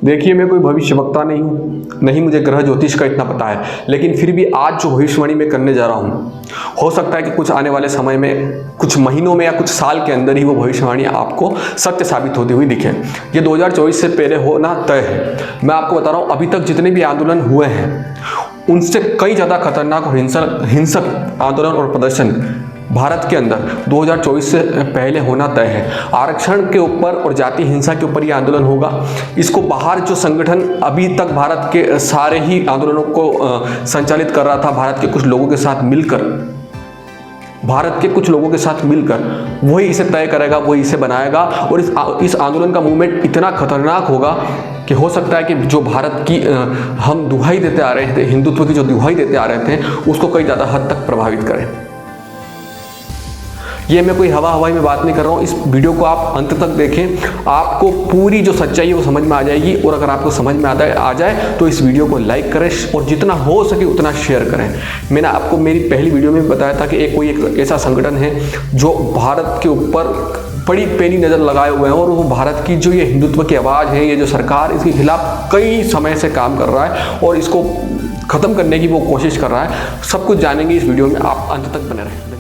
देखिए, मैं कोई भविष्यवक्ता नहीं हूँ, नहीं मुझे ग्रह ज्योतिष का इतना पता है, लेकिन फिर भी आज जो भविष्यवाणी मैं करने जा रहा हूँ, हो सकता है कि कुछ आने वाले समय में, कुछ महीनों में या कुछ साल के अंदर ही वो भविष्यवाणी आपको सत्य साबित होती हुई दिखे। ये 2024 से पहले होना तय है। मैं आपको बता रहा हूँ, अभी तक जितने भी आंदोलन हुए हैं उनसे कई ज़्यादा खतरनाक और हिंसक आंदोलन और प्रदर्शन भारत के अंदर 2024 से पहले होना तय है। आरक्षण के ऊपर और जाति हिंसा के ऊपर ये आंदोलन होगा। इसको बाहर जो संगठन अभी तक भारत के सारे ही आंदोलनों को संचालित कर रहा था, भारत के कुछ लोगों के साथ मिलकर वही इसे तय करेगा, वही इसे बनाएगा। और इस आंदोलन का मूवमेंट इतना खतरनाक होगा कि हो सकता है कि जो भारत की हम दुहाई देते आ रहे थे, हिंदुत्व की जो दुहाई देते आ रहे थे, उसको कई ज़्यादा हद तक प्रभावित करें। ये मैं कोई हवाई में बात नहीं कर रहा हूँ। इस वीडियो को आप अंत तक देखें, आपको पूरी जो सच्चाई है वो समझ में आ जाएगी। और अगर आपको समझ में आ जाए तो इस वीडियो को लाइक करें और जितना हो सके उतना शेयर करें। मैंने आपको मेरी पहली वीडियो में बताया था कि एक ऐसा संगठन है जो भारत के ऊपर बड़ी पैनी नज़र लगाए हुए हैं और वो भारत की जो ये हिंदुत्व की आवाज़ है, ये जो सरकार, इसके खिलाफ कई समय से काम कर रहा है और इसको ख़त्म करने की वो कोशिश कर रहा है। सब कुछ जानेंगे इस वीडियो में, आप अंत तक बने रहें।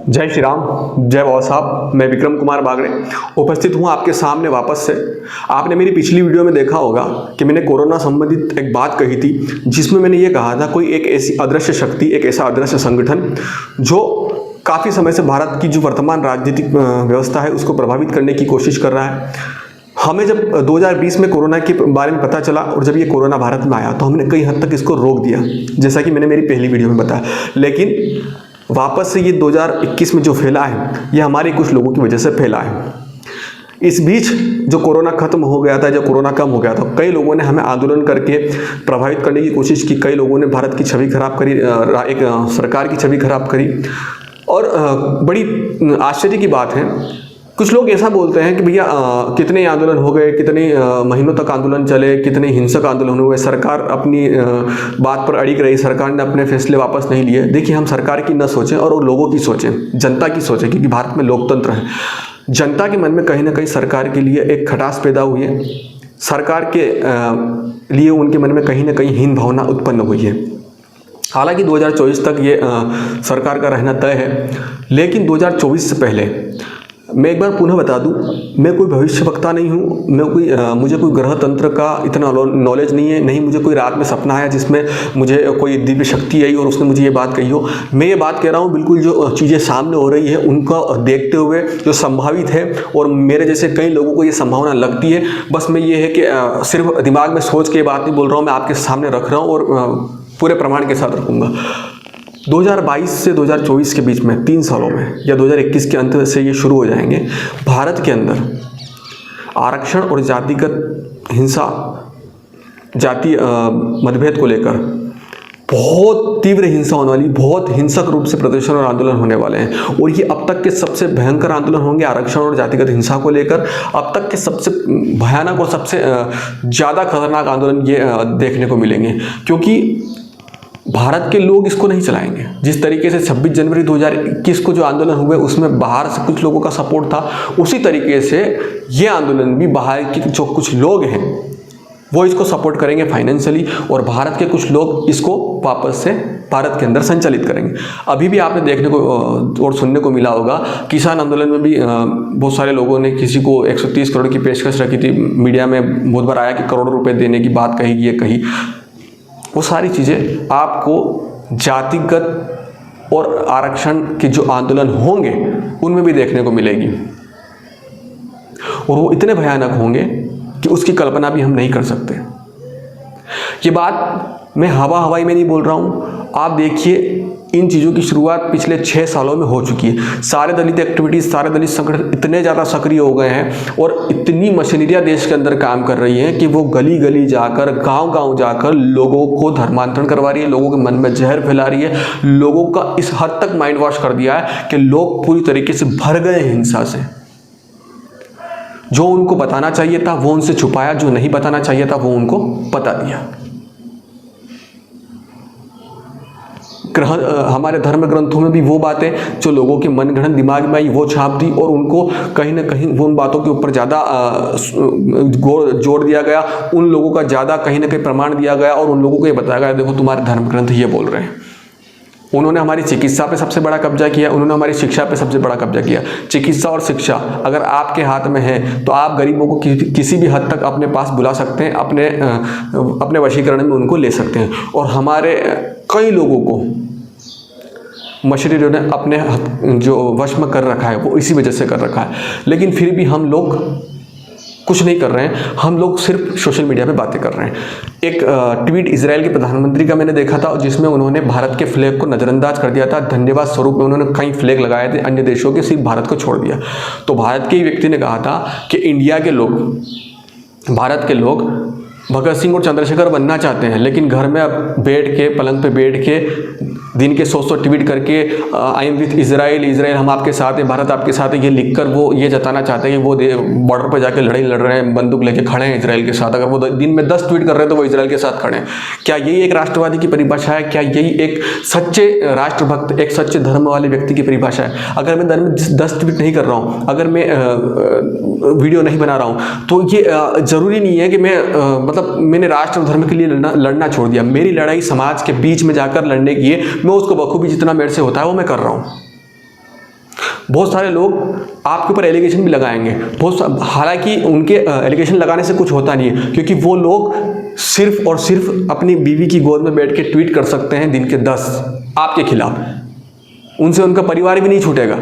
जय श्री राम, जय बाबा साहब। मैं विक्रम कुमार बागड़े उपस्थित हूँ आपके सामने वापस से। आपने मेरी पिछली वीडियो में देखा होगा कि मैंने कोरोना संबंधित एक बात कही थी, जिसमें मैंने ये कहा था कोई एक ऐसी अदृश्य शक्ति, एक ऐसा अदृश्य संगठन जो काफ़ी समय से भारत की जो वर्तमान राजनीतिक व्यवस्था है उसको प्रभावित करने की कोशिश कर रहा है। हमें जब 2020 में कोरोना के बारे में पता चला और जब ये कोरोना भारत में आया तो हमने कई हद तक इसको रोक दिया, जैसा कि मैंने मेरी पहली वीडियो में बताया। लेकिन वापस से ये 2021 में जो फैला है, ये हमारे कुछ लोगों की वजह से फैला है। इस बीच जो कोरोना खत्म हो गया था, जो कोरोना कम हो गया था, कई लोगों ने हमें आंदोलन करके प्रभावित करने की कोशिश की। कई लोगों ने भारत की छवि खराब करी, एक सरकार की छवि खराब करी। और बड़ी आश्चर्य की बात है, कुछ लोग ऐसा बोलते हैं कि भैया कितने आंदोलन हो गए, कितने महीनों तक आंदोलन चले, कितने हिंसक आंदोलन हुए, सरकार अपनी बात पर अड़िग रही, सरकार ने अपने फैसले वापस नहीं लिए। देखिए, हम सरकार की न सोचें और लोगों की सोचें, जनता की सोचें, क्योंकि भारत में लोकतंत्र है। जनता के मन में कहीं ना कहीं सरकार के लिए एक खटास पैदा हुई है, सरकार के लिए उनके मन में कहीं ना कहीं हीन भावना उत्पन्न हुई है। हालांकि 2024 तक ये सरकार का रहना तय है, लेकिन 2024 से पहले मैं एक बार पुनः बता दूं, मैं कोई भविष्यवक्ता नहीं हूं। मुझे कोई ग्रह तंत्र का इतना नॉलेज नहीं है, नहीं मुझे कोई रात में सपना आया जिसमें मुझे कोई दिव्य शक्ति आई और उसने मुझे ये बात कही हो। मैं ये बात कह रहा हूं बिल्कुल जो चीज़ें सामने हो रही है उनको देखते हुए, जो संभावित है, और मेरे जैसे कई लोगों को ये संभावना लगती है। बस मैं ये है कि सिर्फ दिमाग में सोच के बात नहीं बोल रहा हूँ, मैं आपके सामने रख रहा हूँ और पूरे प्रमाण के साथ रखूँगा। 2022 से 2024 के बीच में 3 सालों में, या 2021 के अंत से ये शुरू हो जाएंगे, भारत के अंदर आरक्षण और जातिगत हिंसा, जाति मतभेद को लेकर बहुत तीव्र हिंसा होने वाली, बहुत हिंसक रूप से प्रदर्शन और आंदोलन होने वाले हैं। और ये अब तक के सबसे भयंकर आंदोलन होंगे आरक्षण और जातिगत हिंसा को लेकर। अब तक के सबसे भयानक और सबसे ज़्यादा खतरनाक आंदोलन ये देखने को मिलेंगे, क्योंकि भारत के लोग इसको नहीं चलाएंगे। जिस तरीके से 26 जनवरी 2021 को जो आंदोलन हुए उसमें बाहर से कुछ लोगों का सपोर्ट था, उसी तरीके से ये आंदोलन भी बाहर के जो कुछ लोग हैं वो इसको सपोर्ट करेंगे फाइनेंशियली, और भारत के कुछ लोग इसको वापस से भारत के अंदर संचालित करेंगे। अभी भी आपने देखने को और सुनने को मिला होगा, किसान आंदोलन में भी बहुत सारे लोगों ने किसी को 130 करोड़ की पेशकश रखी थी। मीडिया में बहुत बार आया कि करोड़ों रुपए देने की बात कही, ये कही। वो सारी चीज़ें आपको जातिगत और आरक्षण के जो आंदोलन होंगे उनमें भी देखने को मिलेगी, और वो इतने भयानक होंगे कि उसकी कल्पना भी हम नहीं कर सकते। ये बात मैं हवाई में नहीं बोल रहा हूँ। आप देखिए, इन चीज़ों की शुरुआत पिछले 6 सालों में हो चुकी है। सारे दलित एक्टिविटीज़, सारे दलित संगठन इतने ज़्यादा सक्रिय हो गए हैं और इतनी मशीनरियाँ देश के अंदर काम कर रही हैं कि वो गली गली जाकर, गांव-गांव जाकर लोगों को धर्मांतरण करवा रही है, लोगों के मन में जहर फैला रही है, लोगों का इस हद तक माइंड वॉश कर दिया है कि लोग पूरी तरीके से भर गए हैं हिंसा से। जो उनको बताना चाहिए था वो उनसे छुपाया, जो नहीं बताना चाहिए था वो उनको बता दिया। हमारे धर्म ग्रंथों में भी वो बातें जो लोगों के मनगढ़ंत दिमाग में आई वो छाप दी, और उनको कहीं ना कहीं वो उन बातों के ऊपर ज़्यादा जोर दिया गया, उन लोगों का ज़्यादा कहीं ना कहीं प्रमाण दिया गया, और उन लोगों को ये बताया गया देखो तुम्हारे धर्म ग्रंथ ये बोल रहे हैं। उन्होंने हमारी चिकित्सा पे सबसे बड़ा कब्जा किया, उन्होंने हमारी शिक्षा पे सबसे बड़ा कब्जा किया। चिकित्सा और शिक्षा अगर आपके हाथ में है तो आप गरीबों को किसी भी हद तक अपने पास बुला सकते हैं, अपने वशीकरण में उनको ले सकते हैं। और हमारे कई लोगों को मशरीरों ने अपने जो वश में कर रखा है वो इसी वजह से कर रखा है। लेकिन फिर भी हम लोग कुछ नहीं कर रहे हैं, हम लोग सिर्फ सोशल मीडिया पे बातें कर रहे हैं। एक ट्वीट इजराइल के प्रधानमंत्री का मैंने देखा था, जिसमें उन्होंने भारत के फ्लैग को नज़रअंदाज कर दिया था। धन्यवाद स्वरूप में उन्होंने कई फ्लैग लगाए थे अन्य देशों के, सिर्फ भारत को छोड़ दिया। तो भारत के ही व्यक्ति ने कहा था कि इंडिया के लोग, भारत के लोग भगत सिंह और चंद्रशेखर बनना चाहते हैं, लेकिन घर में अब बैठ के, पलंग पे बैठ के दिन के 100 ट्वीट करके I am with Israel, Israel हम आपके साथ हैं, भारत आपके साथ है, ये लिखकर वो ये जताना चाहते हैं कि वो बॉर्डर पर जाके लड़ाई लड़ रहे हैं, बंदूक लेके खड़े हैं इजराइल के साथ। अगर वो दिन में 10 ट्वीट कर रहे हैं तो वो इजराइल के साथ खड़े हैं। क्या यही एक राष्ट्रवादी की परिभाषा है? क्या यही एक सच्चे राष्ट्रभक्त, एक सच्चे धर्म वाले व्यक्ति की परिभाषा है? अगर मैं 10 ट्वीट नहीं कर रहा हूँ, अगर मैं वीडियो नहीं बना रहा हूँ, तो ये ज़रूरी नहीं है कि मैं मतलब मैंने राष्ट्र और धर्म के लिए लड़ना छोड़ दिया। मेरी लड़ाई समाज के बीच में जाकर लड़ने की है, मैं उसको बखूबी जितना मेरे से होता है वो मैं कर रहा हूँ। बहुत सारे लोग आपके ऊपर एलिगेशन भी लगाएंगे, हालांकि उनके एलिगेशन लगाने से कुछ होता नहीं है, क्योंकि वो लोग सिर्फ और सिर्फ अपनी बीवी की गोद में बैठ के ट्वीट कर सकते हैं दिन के 10 आपके खिलाफ, उनसे उनका परिवार भी नहीं छूटेगा,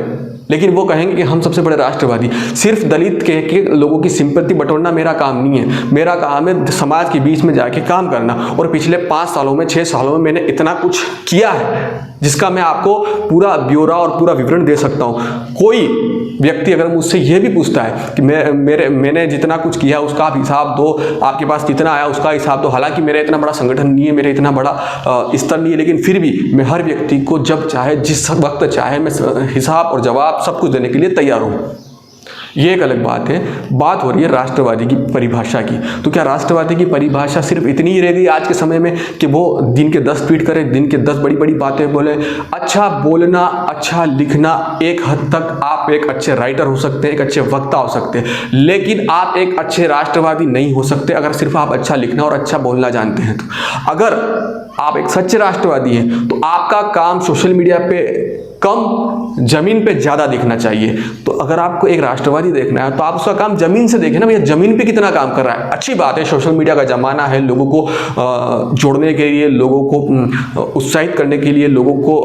लेकिन वो कहेंगे कि हम सबसे बड़े राष्ट्रवादी। सिर्फ दलित के लोगों की सिंपैथी बटोरना मेरा काम नहीं है, मेरा काम है समाज के बीच में जाके काम करना। और पिछले 5 सालों में, 6 सालों में मैंने इतना कुछ किया है जिसका मैं आपको पूरा ब्यौरा और पूरा विवरण दे सकता हूँ। कोई व्यक्ति अगर मुझसे ये भी पूछता है कि मैंने जितना कुछ किया उसका आप हिसाब दो, आपके पास कितना आया उसका हिसाब दो, हालांकि मेरा इतना बड़ा संगठन नहीं है, मेरा इतना बड़ा स्तर नहीं है, लेकिन फिर भी मैं हर व्यक्ति को जब चाहे, जिस वक्त चाहे, मैं हिसाब और जवाब सब कुछ देने के लिए तैयार हूँ। ये एक अलग बात है। बात हो रही है राष्ट्रवादी की परिभाषा की। तो क्या राष्ट्रवादी की परिभाषा सिर्फ इतनी ही रह गई आज के समय में कि वो दिन के 10 ट्वीट करें, दिन के 10 बड़ी बड़ी बातें बोले? अच्छा बोलना, अच्छा लिखना, एक हद तक आप एक अच्छे राइटर हो सकते हैं, एक अच्छे वक्ता हो सकते हैं, लेकिन आप एक अच्छे राष्ट्रवादी नहीं हो सकते अगर सिर्फ आप अच्छा लिखना और अच्छा बोलना जानते हैं। तो अगर आप एक सच्चे राष्ट्रवादी हैं तो आपका काम सोशल मीडिया पे कम, जमीन पे ज़्यादा दिखना चाहिए। तो अगर आपको एक राष्ट्रवादी देखना है तो आप उसका काम जमीन से देखें ना, भैया जमीन पे कितना काम कर रहा है। अच्छी बात है, सोशल मीडिया का ज़माना है, लोगों को जोड़ने के लिए, लोगों को उत्साहित करने के लिए, लोगों को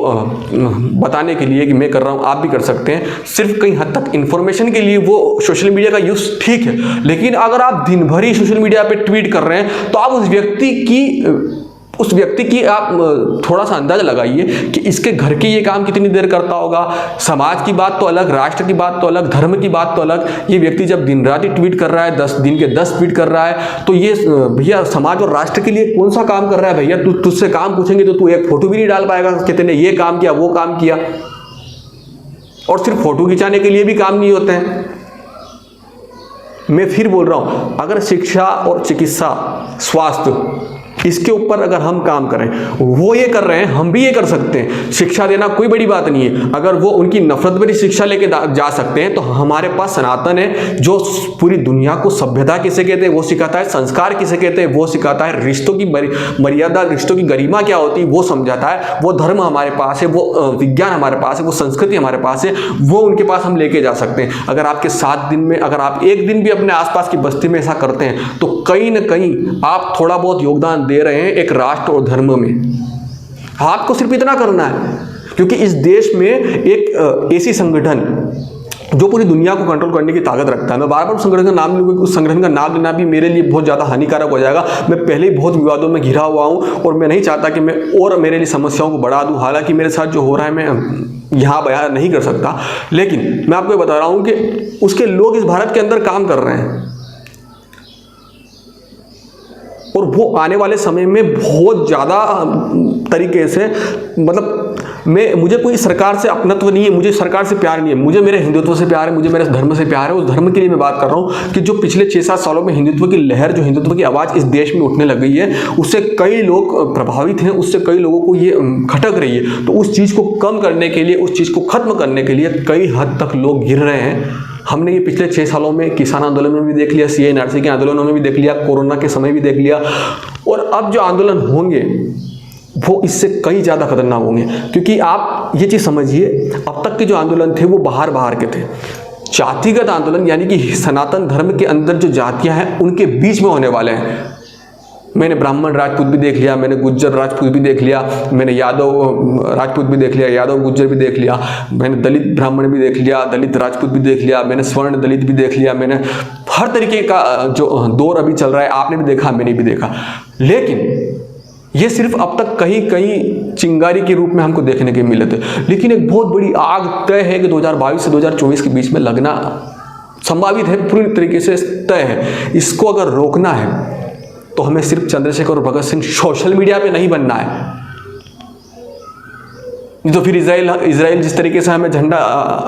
बताने के लिए कि मैं कर रहा हूँ, आप भी कर सकते हैं। सिर्फ कहीं हद तक इन्फॉर्मेशन के लिए वो सोशल मीडिया का यूज़ ठीक है, लेकिन अगर आप दिन भर ही सोशल मीडिया पर ट्वीट कर रहे हैं तो आप उस व्यक्ति की आप थोड़ा सा अंदाजा लगाइए कि इसके घर की ये काम कितनी देर करता होगा। समाज की बात तो अलग, राष्ट्र की बात तो अलग, धर्म की बात तो अलग। ये व्यक्ति जब दिन रात ही ट्वीट कर रहा है, 10 दिन के 10 ट्वीट कर रहा है, तो ये भैया समाज और राष्ट्र के लिए कौन सा काम कर रहा है? भैया तुझसे काम पूछेंगे तो तू एक फोटो भी नहीं डाल पाएगा कि तूने ये काम किया, वो काम किया। और सिर्फ फोटो खिंचाने के लिए भी काम नहीं होते हैं। मैं फिर बोल रहा हूं, अगर शिक्षा और चिकित्सा, स्वास्थ्य, इसके ऊपर अगर हम काम करें, वो ये कर रहे हैं, हम भी ये कर सकते हैं। शिक्षा देना कोई बड़ी बात नहीं है। अगर वो उनकी नफरत भरी शिक्षा लेके जा सकते हैं तो हमारे पास सनातन है जो पूरी दुनिया को सभ्यता किसे कहते हैं वो सिखाता है, संस्कार किसे कहते हैं वो सिखाता है, रिश्तों की मर्यादा, रिश्तों की गरिमा क्या होती है वो समझाता है। वो धर्म हमारे पास है, वो विज्ञान हमारे पास है, वो संस्कृति हमारे पास है, वो उनके पास हम लेके जा सकते हैं। अगर आपके 7 दिन में, अगर आप एक दिन भी अपने आसपास की बस्ती में ऐसा करते हैं तो कहीं ना कहीं आप थोड़ा बहुत योगदान दे रहे हैं एक राष्ट्र और धर्म में। आपको सिर्फ इतना करना है, क्योंकि इस देश में एक ऐसी संगठन जो पूरी दुनिया को कंट्रोल करने की ताकत रखता है। मैं बार बार उस संगठन का नाम लूँगा, उस संगठन का नाम लेना भी मेरे लिए बहुत ज़्यादा हानिकारक हो जाएगा। मैं पहले ही बहुत विवादों में घिरा हुआ हूँ और मैं नहीं चाहता कि मैं और मेरे लिए समस्याओं को बढ़ा दूँ। हालांकि मेरे साथ जो हो रहा है मैं यहाँ बयान नहीं कर सकता, लेकिन मैं आपको बता रहा हूँ कि उसके लोग इस भारत के अंदर काम कर रहे हैं और वो आने वाले समय में बहुत ज़्यादा तरीके से, मतलब मुझे कोई सरकार से अपनत्व नहीं है, मुझे सरकार से प्यार नहीं है, मुझे मेरे हिंदुत्व से प्यार है, मुझे मेरे धर्म से प्यार है। उस धर्म के लिए मैं बात कर रहा हूँ कि जो पिछले 6-7 सालों में हिंदुत्व की लहर, जो हिंदुत्व की आवाज़ इस देश में उठने लग गई है, उससे कई लोग प्रभावित हैं, उससे कई लोगों को ये खटक रही है। तो उस चीज़ को कम करने के लिए, उस चीज़ को खत्म करने के लिए कई हद तक लोग गिर रहे हैं। हमने ये पिछले 6 सालों में किसान आंदोलन में भी देख लिया, CAA NRC के आंदोलनों में भी देख लिया, कोरोना के समय भी देख लिया, और अब जो आंदोलन होंगे वो इससे कई ज़्यादा खतरनाक होंगे। क्योंकि आप ये चीज़ समझिए, अब तक के जो आंदोलन थे वो बाहर के थे। जातिगत आंदोलन यानी कि सनातन धर्म के अंदर जो जातियां हैं उनके बीच में होने वाले हैं। मैंने ब्राह्मण राजपूत भी देख लिया, मैंने गुज्जर राजपूत भी देख लिया, मैंने यादव राजपूत भी देख लिया, यादव गुज्जर भी देख लिया, मैंने दलित ब्राह्मण भी देख लिया, दलित राजपूत भी देख लिया, मैंने स्वर्ण दलित भी देख लिया, मैंने हर तरीके का जो दौर अभी चल रहा है आपने भी देखा, मैंने भी देखा। लेकिन ये सिर्फ अब तक कहीं चिंगारी के रूप में हमको देखने के मिले थे। लेकिन एक बहुत बड़ी आग तय है कि 2022 से 2024 के बीच में लगना संभावित है, पूरी तरीके से तय है। इसको अगर रोकना है तो हमें सिर्फ चंद्रशेखर और भगत सिंह सोशल मीडिया पे नहीं बनना है। तो फिर इजराइल जिस तरीके से हमें झंडा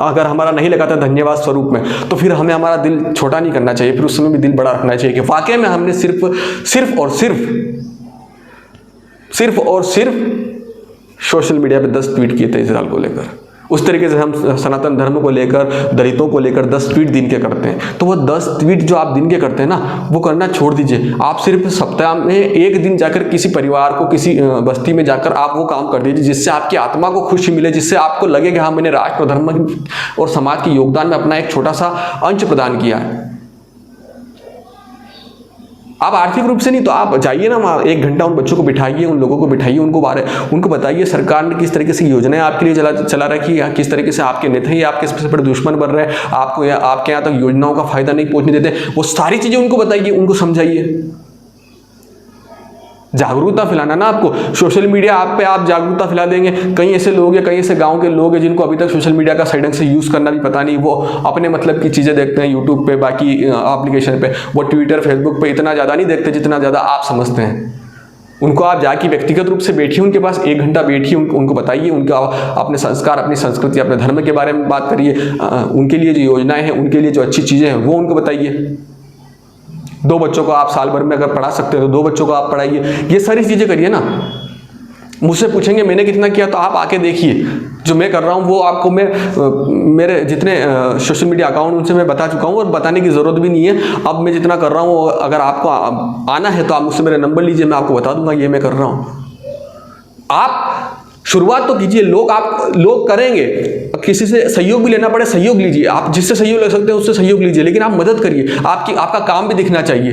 अगर हमारा नहीं लगाता धन्यवाद स्वरूप में, तो फिर हमें हमारा दिल छोटा नहीं करना चाहिए, फिर उस समय भी दिल बड़ा रखना चाहिए कि वाकई में हमने सिर्फ और सिर्फ सोशल मीडिया पे 10 ट्वीट किए थे इजराइल को लेकर। उस तरीके से हम सनातन धर्म को लेकर, दलितों को लेकर 10 ट्वीट दिन के करते हैं। तो वो 10 ट्वीट जो आप दिन के करते हैं ना, वो करना छोड़ दीजिए। आप सिर्फ सप्ताह में एक दिन जाकर किसी परिवार को, किसी बस्ती में जाकर आप वो काम कर दीजिए जिससे आपकी आत्मा को खुशी मिले, जिससे आपको लगे कि हाँ मैंने राष्ट्र, धर्म और समाज के योगदान में अपना एक छोटा सा अंश प्रदान किया है। आप आर्थिक रूप से नहीं तो आप जाइए ना वहाँ, 1 घंटा उन बच्चों को बिठाइए, उन लोगों को बिठाइए, उनको बताइए सरकार ने किस तरीके से योजनाएं आपके लिए चला रखी है, किस तरीके से आपके नेता ही आपके सबसे बड़े दुश्मन बन रहे हैं, आपके यहाँ तक योजनाओं का फायदा नहीं पहुंचने देते। वो सारी चीजें उनको बताइए, उनको समझाइए। जागरूकता फैलाना ना आपको, सोशल मीडिया पे आप जागरूकता फैला देंगे। कई ऐसे लोग हैं, कई ऐसे गांव के लोग हैं जिनको अभी तक सोशल मीडिया का सही ढंग से यूज़ करना भी पता नहीं। वो अपने मतलब की चीज़ें देखते हैं यूट्यूब पे, बाकी एप्लीकेशन पे, वो ट्विटर फेसबुक पे इतना ज़्यादा नहीं देखते जितना ज़्यादा आप समझते हैं। उनको आप जाके व्यक्तिगत रूप से बैठिए, उनके पास 1 घंटा बैठिए, उनको बताइए, उनका अपने संस्कार, अपनी संस्कृति, अपने धर्म के बारे में बात करिए, उनके लिए जो योजनाएँ हैं, उनके लिए जो अच्छी चीज़ें हैं वो उनको बताइए। 2 बच्चों को आप साल भर में अगर पढ़ा सकते हो तो 2 बच्चों को आप पढ़ाइए। ये सारी चीज़ें करिए ना। मुझसे पूछेंगे मैंने कितना किया, तो आप आके देखिए जो मैं कर रहा हूँ वो आपको मैं मेरे जितने सोशल मीडिया अकाउंट उनसे मैं बता चुका हूँ और बताने की ज़रूरत भी नहीं है। अब मैं जितना कर रहा हूँ, अगर आपको आना है तो आप मुझसे मेरा नंबर लीजिए, मैं आपको बता दूंगा ये मैं कर रहा हूँ। आप शुरुआत तो कीजिए, लोग करेंगे, किसी से सहयोग भी लेना पड़े सहयोग लीजिए, आप जिससे सहयोग ले सकते हैं उससे सहयोग लीजिए, लेकिन आप मदद करिए। आपका काम भी दिखना चाहिए।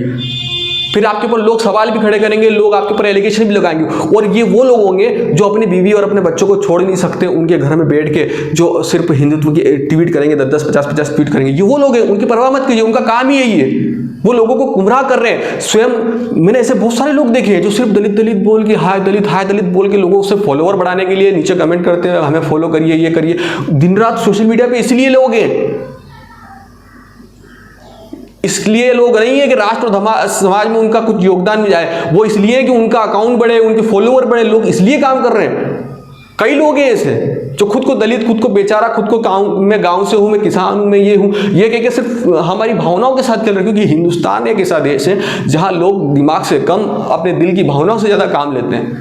फिर आपके ऊपर लोग सवाल भी खड़े करेंगे, लोग आपके ऊपर एलिगेशन भी लगाएंगे, और ये वो लोग होंगे जो अपनी बीवी और अपने बच्चों को छोड़ नहीं सकते, उनके घर में बैठ के जो सिर्फ हिंदुत्व की ट्वीट करेंगे, 10-10, 50-50 ट्वीट करेंगे। ये वो लोग हैं, उनकी परवाह मत कीजिए, उनका काम ही यही है। वो लोगों को गुमराह कर रहे हैं। स्वयं मैंने ऐसे बहुत सारे लोग देखे हैं जो सिर्फ दलित बोल के हाय दलित बोल के लोगों से फॉलोअर बढ़ाने के लिए नीचे कमेंट करते हैं, हमें फॉलो करिए, ये करिए। दिन रात सोशल मीडिया पे इसलिए लोग हैं, इसलिए लोग नहीं है कि राष्ट्र और समाज में उनका कुछ योगदान भी जाए, वो इसलिए कि उनका अकाउंट बढ़े, उनके फॉलोअर बढ़े। लोग इसलिए काम कर रहे हैं। कई लोग हैं ऐसे जो खुद को दलित, खुद को बेचारा, खुद को मैं गांव से हूं, मैं किसान हूं, मैं ये हूं, ये कह के सिर्फ हमारी भावनाओं के साथ चल रहे हैं। क्योंकि हिंदुस्तान एक ऐसा देश है जहां लोग दिमाग से कम अपने दिल की भावनाओं से ज्यादा काम लेते हैं,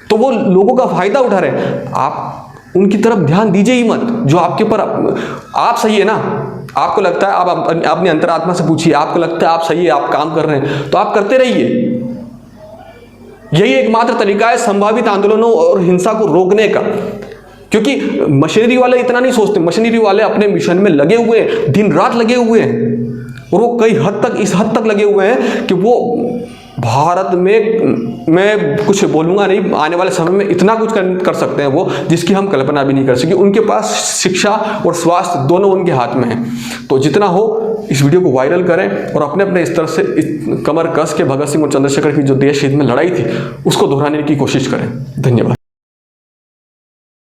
तो वो लोगों का फायदा उठा रहे हैं। आप उनकी तरफ ध्यान दीजिए ही मत। जो आपके ऊपर आप सही है ना, आपको लगता है, आप अपनी अंतरात्मा से पूछिए, आपको लगता है आप सही है, आप काम कर रहे हैं, तो आप करते रहिए। यही एकमात्र तरीका है संभावित आंदोलनों और हिंसा को रोकने का। क्योंकि मशीनरी वाले इतना नहीं सोचते, मशीनरी वाले अपने मिशन में लगे हुए हैं, दिन रात लगे हुए हैं, और वो कई हद तक, इस हद तक लगे हुए हैं कि वो भारत में, मैं कुछ बोलूँगा नहीं, आने वाले समय में इतना कुछ कर सकते हैं वो, जिसकी हम कल्पना भी नहीं कर सके। उनके पास शिक्षा और स्वास्थ्य दोनों उनके हाथ में है। तो जितना हो इस वीडियो को वायरल करें और अपने अपने स्तर से कमर कस के भगत सिंह और चंद्रशेखर की जो देश हित में लड़ाई थी उसको दोहराने की कोशिश करें। धन्यवाद।